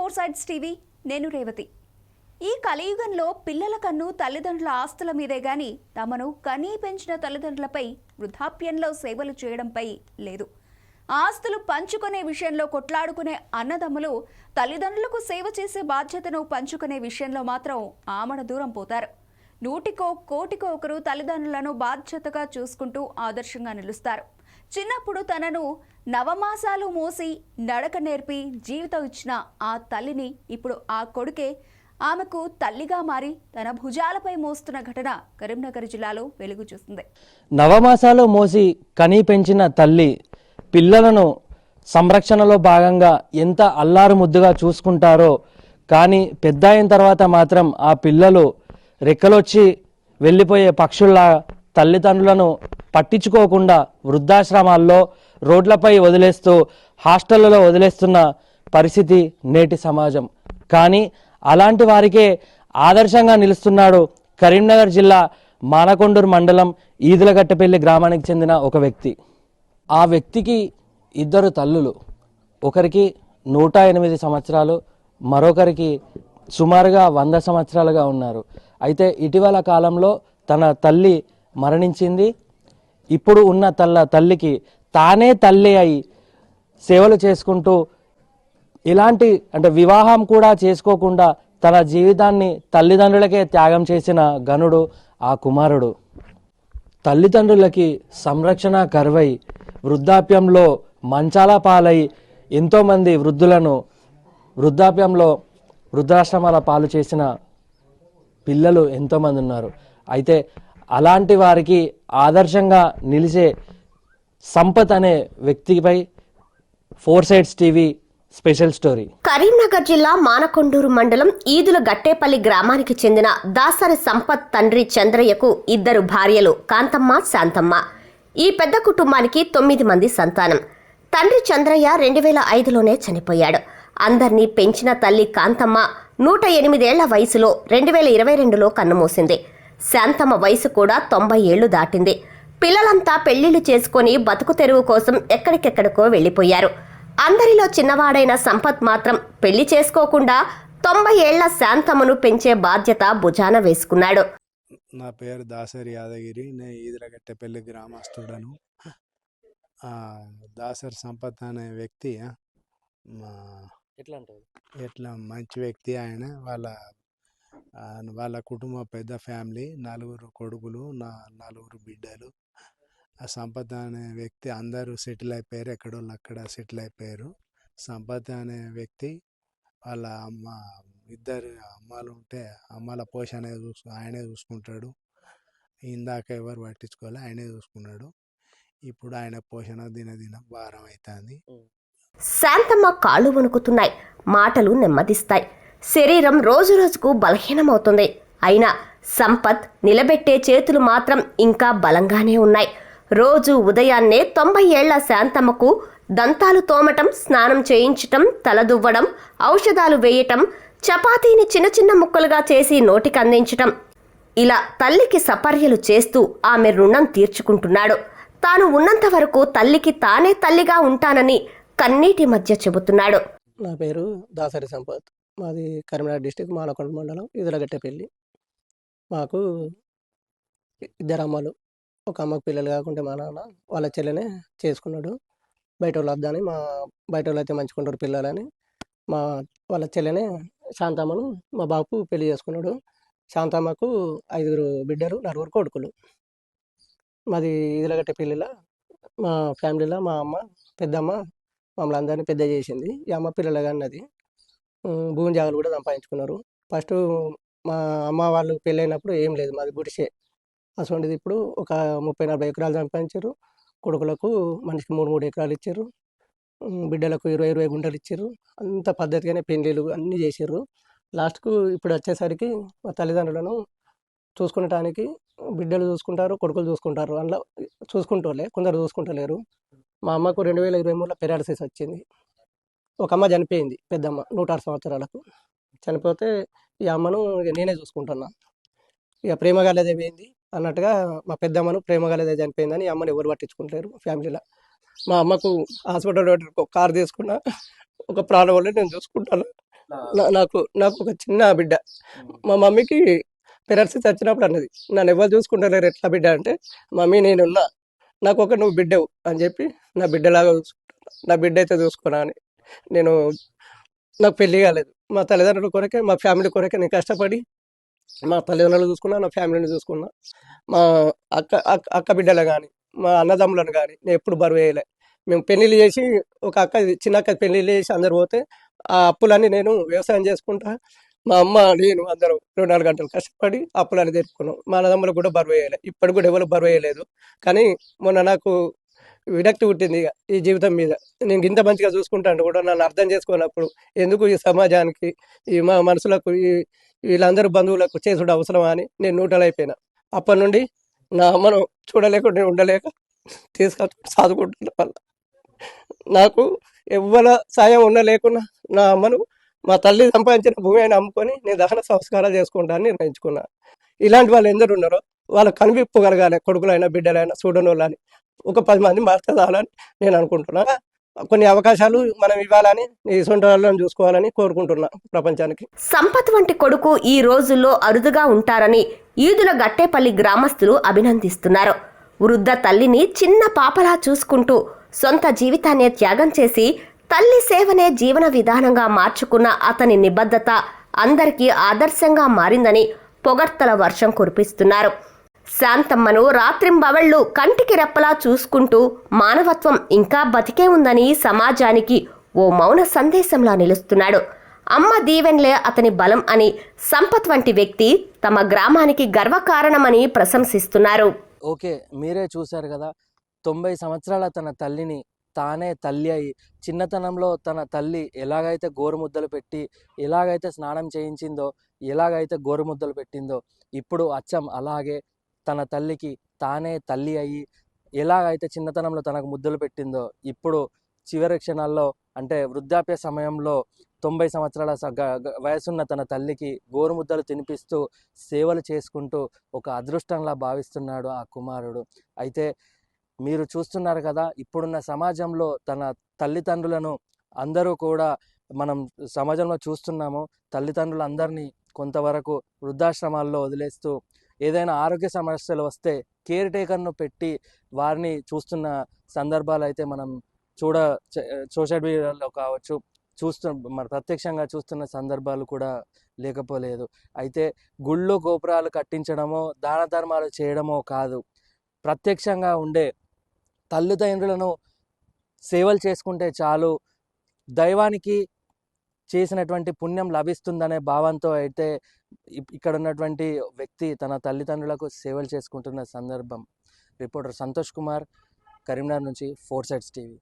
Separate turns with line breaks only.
Four sides TV. నేను రేవతి. ఈ కలియుగంలో పిల్లల కన్ను తల్లిదండ్రుల ఆస్తుల మీదే గాని తమను కనీ పెంచిన తల్లిదండ్రులపై వృద్ధాప్యంలో సేవలు చేయడంపై లేదు. ఆస్తులు పంచుకునే విషయంలో కొట్లాడుకునే అన్నదమ్ములు తల్లిదండ్రులకు సేవ చేసే బాధ్యతను పంచుకునే విషయంలో మాత్రం ఆమడ దూరం పోతారు. నూటికో కోటికో ఒకరు తల్లిదండ్రులను బాధ్యతగా చూసుకుంటూ ఆదర్శంగా నిలుస్తారు. చిన్నప్పుడు తనను నవమాసాలు మోసి నడక నేర్పి జీవితం ఇచ్చిన ఆ తల్లిని ఇప్పుడు ఆ కొడుకే ఆమెకు తల్లిగా మారి తన భుజాలపై మోస్తున్న ఘటన కరీంనగర్ జిల్లాలో వెలుగు చూస్తుంది.
నవమాసాలు మోసి కనీ పెంచిన తల్లి పిల్లలను సంరక్షణలో భాగంగా ఎంత అల్లారు ముద్దుగా చూసుకుంటారో, కానీ పెద్ద అయిన తర్వాత మాత్రం ఆ పిల్లలు రెక్కలొచ్చి వెళ్ళిపోయే పక్షుల్లా తల్లిదండ్రులను పట్టించుకోకుండా వృద్ధాశ్రమాల్లో రోడ్లపై వదిలేస్తూ హాస్టళ్లలో వదిలేస్తున్న పరిస్థితి నేటి సమాజం. కానీ అలాంటి వారికే ఆదర్శంగా నిలుస్తున్నాడు కరీంనగర్ జిల్లా మానకొండూరు మండలం ఈదులగట్టపల్లి గ్రామానికి చెందిన ఒక వ్యక్తి. ఆ వ్యక్తికి ఇద్దరు తల్లులు, ఒకరికి 108 సంవత్సరాలు, మరొకరికి సుమారుగా 100 సంవత్సరాలుగా ఉన్నారు. అయితే ఇటీవల కాలంలో తన తల్లి మరణించింది. ఇప్పుడు ఉన్న తల్లికి తానే తల్లి అయి సేవలు చేసుకుంటూ ఇలాంటి వివాహం కూడా చేసుకోకుండా తన జీవితాన్ని తల్లిదండ్రులకే త్యాగం చేసిన గనుడు ఆ కుమారుడు. తల్లిదండ్రులకి సంరక్షణ కరువై వృద్ధాప్యంలో మంచాల పాలై ఎంతోమంది వృద్ధులను వృద్ధాప్యంలో వృద్ధాశ్రమాల పాలు చేసిన పిల్లలు ఎంతోమంది ఉన్నారు. అయితే అలాంటి వారికి ఆదర్శంగా నిలిచే సంపత్ అనే వ్యక్తిపై four sides TV special story.
Karimnagar జిల్లా మానకొండూరు మండలం ఈదుల గట్టేపల్లి గ్రామానికి చెందిన దాసరి సంపత్ తండ్రి చంద్రయ్యకు ఇద్దరు భార్యలు కాంతమ్మ, శాంతమ్మ. ఈ పెద్ద కుటుంబానికి 9 మంది సంతానం. తండ్రి చంద్రయ్య 2005లోనే చనిపోయాడు. అందర్నీ పెంచిన తల్లి కాంతమ్మ 108 ఏళ్ల వయసులో 2022లో కన్నుమూసింది. శాంతమ్మ వయసు కూడా 90 ఏళ్లు దాటింది. పిల్లలంతా పెళ్లిళ్లు చేసుకుని బతుకు తెరువు కోసం ఎక్కడికెక్కడికో వెళ్లిపోయారు. అందరిలో చిన్నవాడైన సంపత్ మాత్రం పెళ్లి చేసుకోకుండా 90 ఏళ్ల శాంతమ్మను పెంచే బాధ్యత భుజాన వేసుకున్నాడు.
నా పేరు దాసరి యాదగిరి. నేను ఈదులగట్టెపల్లి గ్రామస్తుడను. దాసరి సంపత్ అనే వ్యక్తి ఎట్లా మంచి వ్యక్తి. ఆయన వాళ్ళ కుటుంబం పెద్ద ఫ్యామిలీ, 4 కొడుకులు, 4 బిడ్డలు. ఆ సంపత్ అనే వ్యక్తి అందరూ సెటిల్ అయిపోయారు, ఎక్కడోళ్ళు అక్కడ సెటిల్ అయిపోయారు. సంపత్ అనే వ్యక్తి వాళ్ళ ఇద్దరు అమ్మాలు ఉంటే అమ్మాల పోషణ ఆయనే చూసుకుంటాడు. ఇందాక ఎవరు పట్టించుకోవాలి, ఆయనే చూసుకున్నాడు. ఇప్పుడు ఆయన పోషణ దినదిన భారం అవుతుంది.
శాంతమ్మ కాళ్ళు వణుకుతున్నాయి, మాటలు నెమ్మదిస్తాయి, శరీరం రోజురోజుకు బలహీనమవుతుంది. అయినా సంపత్ నిలబెట్టే చేతులు మాత్రం ఇంకా బలంగానే ఉన్నాయి. రోజు ఉదయాన్నే 90 ఏళ్ల శాంతమ్మకు దంతాలు తోమటం, స్నానం చేయించటం, తలదువ్వడం, ఔషధాలు వేయటం, చపాతీని చిన్న చిన్న ముక్కలుగా చేసి నోటికి అందించటం, ఇలా తల్లికి సపర్యలు చేస్తూ ఆమె రుణం తీర్చుకుంటున్నాడు. తాను ఉన్నంత వరకు తల్లికి తానే తల్లిగా ఉంటానని కన్నీటి మధ్య చెబుతున్నాడు.
నా పేరు దాసరి సంపత్. మాది కరీంనగర్ డిస్టిక్ మానకొండ మండలం ఈదులగట్టెపల్లి. మాకు 2 అమ్మలు. ఒక అమ్మకు పిల్లలు కాకుంటే మా నాన్న వాళ్ళ చెల్లెనే చేసుకున్నాడు. బయట వాళ్ళు వద్దని, బయట వాళ్ళు అయితే మంచుకుంటారు పిల్లలని వాళ్ళ చెల్లెనే శాంతమ్మను మా బాపు పెళ్లి చేసుకున్నాడు. శాంతమ్మకు 5 బిడ్డలు, 4 కొడుకులు. మాది ఈదులగట్టెపల్లిలో మా ఫ్యామిలీలో మా అమ్మ పెద్దమ్మ మమ్మల్ని అందరినీ పెద్ద చేసింది. ఈ అమ్మ పిల్లలు కన్నది. భూమి జాగాలు కూడా సంపాదించుకున్నారు. ఫస్ట్ మా అమ్మ వాళ్ళు పెళ్ళైనప్పుడు ఏం లేదు, మాది గుడిసే. అసలు ఇప్పుడు ఒక 30-40 ఎకరాలు సంపాదించారు. కొడుకులకు మనిషికి 3 ఎకరాలు ఇచ్చారు. బిడ్డలకు 20 గుంటలు ఇచ్చారు. అంత పద్ధతిగానే పెళ్ళిళ్ళు అన్నీ చేసారు. లాస్ట్కు ఇప్పుడు వచ్చేసరికి మా తల్లిదండ్రులను చూసుకునటానికి బిడ్డలు చూసుకుంటారు, కొడుకులు చూసుకుంటారు. అందులో చూసుకుంటోలే, కొందరు చూసుకుంటలేరు. మా అమ్మకు 2023లో పెరాలసిస్ వచ్చింది. ఒక అమ్మ చనిపోయింది, పెద్దమ్మ 106 సంవత్సరాలకు చనిపోతే ఈ అమ్మను నేనే చూసుకుంటున్నా. ఇక ప్రేమగాలేదే పోయింది అన్నట్టుగా మా పెద్దమ్మను ప్రేమగాలేదే చనిపోయిందని ఈ అమ్మని ఎవరు పట్టించుకుంటారు ఫ్యామిలీలో. మా అమ్మకు హాస్పిటల్ కారు తీసుకున్నా, ఒక ప్రాణం వల్ల నేను చూసుకుంటాను. నాకు ఒక చిన్న బిడ్డ. మా మమ్మీకి పెరాలసిస్ వచ్చినప్పుడు అన్నది, నన్ను ఎవరు చూసుకుంటలేరు ఎట్లా బిడ్డ అంటే, మమ్మీ నేనున్నా, నువ్వు బిడ్డవు అని చెప్పి నా బిడ్డలాగా చూసుకుంటా, నా బిడ్డ అయితే చూసుకున్నా అని. నేను నాకు పెళ్లి కాలేదు, మా తల్లిదండ్రుల కొరకే, మా ఫ్యామిలీ కొరకే నేను కష్టపడి మా తల్లిదండ్రులు చూసుకున్నా, నా ఫ్యామిలీని చూసుకున్నా. మా అక్క బిడ్డలు కానీ, మా అన్నదమ్ములను కానీ నేను ఎప్పుడు బరువు వేయలే. మేము పెళ్ళిళ్ళు చేసి, ఒక చిన్న అక్క పెళ్ళిళ్ళు చేసి అందరు పోతే ఆ అప్పులన్నీ నేను వ్యవసాయం చేసుకుంటా, మా అమ్మ నేను అందరం 24 గంటలు కష్టపడి అప్పులన్నీ తెరుపుకున్నాం. మా అన్నదమ్ములకు కూడా బరువు వేయలే, ఇప్పటికి కూడా ఎవరు బరువు వేయలేదు. కానీ మొన్న నాకు విరక్తి పుట్టింది ఇక ఈ జీవితం మీద. నేను ఇంత మంచిగా చూసుకుంటాను కూడా నన్ను అర్థం చేసుకున్నప్పుడు ఎందుకు ఈ సమాజానికి, ఈ మా మనుషులకు, వీళ్ళందరూ బంధువులకు చేసుడు అవసరమా అని నేను న్యూట్రల్ అయిపోయినా. అప్పటి నుండి నా అమ్మను చూడలేక నేను ఉండలేక తీసుకొచ్చి చదువుకుంటున్న వల్ల నాకు ఎవ్వర సాయం ఉన్న లేకున్నా నా అమ్మను, మా తల్లి సంపాదించిన భూమి అయినా అమ్ముకొని నేను దహన సంస్కారాలు చేసుకుంటానని నిర్ణయించుకున్నా. ఇలాంటి వాళ్ళు ఎందరు ఉన్నారో వాళ్ళకి కనిపింపగలగాలి, కొడుకులైనా బిడ్డలైనా చూడని వాళ్ళని ఒక 10 మంది మారితే చాలని నేను అనుకుంటున్నా. కొన్ని అవకాశాలు మనం ఇవ్వాలని, ఈ సొంత వాళ్ళని చూసుకోవాలని కోరుకుంటున్నా ప్రపంచానికి.
సంపత్ వంటి కొడుకు ఈ రోజుల్లో అరుదుగా ఉంటారని ఈదుల గట్టేపల్లి గ్రామస్తులు అభినందిస్తున్నారు. వృద్ధ తల్లిని చిన్న పాపలా చూసుకుంటూ సొంత జీవితాన్నే త్యాగం చేసి తల్లి సేవనే జీవన విధానంగా మార్చుకున్న అతని నిబద్ధత అందరికీ ఆదర్శంగా మారిందని పొగడ్తల వర్షం కురిపిస్తున్నారు. శాంతమ్మను రాత్రింబవళ్లు కంటికి రెప్పలా చూసుకుంటూ మానవత్వం ఇంకా బతికే ఉందని సమాజానికి ఓ మౌన సందేశంలా నిలుస్తున్నాడు. అమ్మ దీవెన్లే అతని బలం అని సంపత్ వంటి వ్యక్తి తమ గ్రామానికి గర్వకారణమని ప్రశంసిస్తున్నారు.
ఓకే, మీరే చూశారు కదా, 90 సంవత్సరాల తన తల్లిని తానే తల్లి అయి, చిన్నతనంలో తన తల్లి ఎలాగైతే గోరుముద్దలు పెట్టి, ఎలాగైతే స్నానం చేయించిందో, ఎలాగైతే గోరుముద్దలు పెట్టిందో, ఇప్పుడు అచ్చం అలాగే తన తల్లికి తానే తల్లి అయ్యి, ఎలాగైతే చిన్నతనంలో తనకు ముద్దలు పెట్టిందో, ఇప్పుడు చివరి క్షణాల్లో అంటే వృద్ధాప్య సమయంలో 90 సంవత్సరాల వయసున్న తన తల్లికి గోరుముద్దలు తినిపిస్తూ సేవలు చేసుకుంటూ ఒక అదృష్టంలా భావిస్తున్నాడు ఆ కుమారుడు. అయితే మీరు చూస్తున్నారు కదా, ఇప్పుడున్న సమాజంలో తన తల్లిదండ్రులను అందరూ కూడా మనం సమాజంలో చూస్తున్నాము. తల్లిదండ్రులందరినీ కొంతవరకు వృద్ధాశ్రమాల్లో వదిలేస్తూ, ఏదైనా ఆరోగ్య సమస్యలు వస్తే కేర్ టేకర్ను పెట్టి వారిని చూస్తున్న సందర్భాలు అయితే మనం సోషల్ మీడియాలో కావచ్చు మన ప్రత్యక్షంగా చూస్తున్న సందర్భాలు కూడా లేకపోలేదు. అయితే గుళ్ళు గోపురాలు కట్టించడమో దాన ధర్మాలు చేయడమో కాదు, ప్రత్యక్షంగా ఉండే తల్లిదండ్రులను సేవలు చేసుకుంటే చాలు, దైవానికి చేసినటువంటి పుణ్యం లభిస్తుందనే భావంతో అయితే ఇక్కడ ఉన్నటువంటి వ్యక్తి తన తల్లిదండ్రులకు సేవలు చేసుకుంటున్న సందర్భం. రిపోర్టర్ సంతోష్ కుమార్, కరీంనగర్ నుంచి 4 సైడ్స్ టీవీ.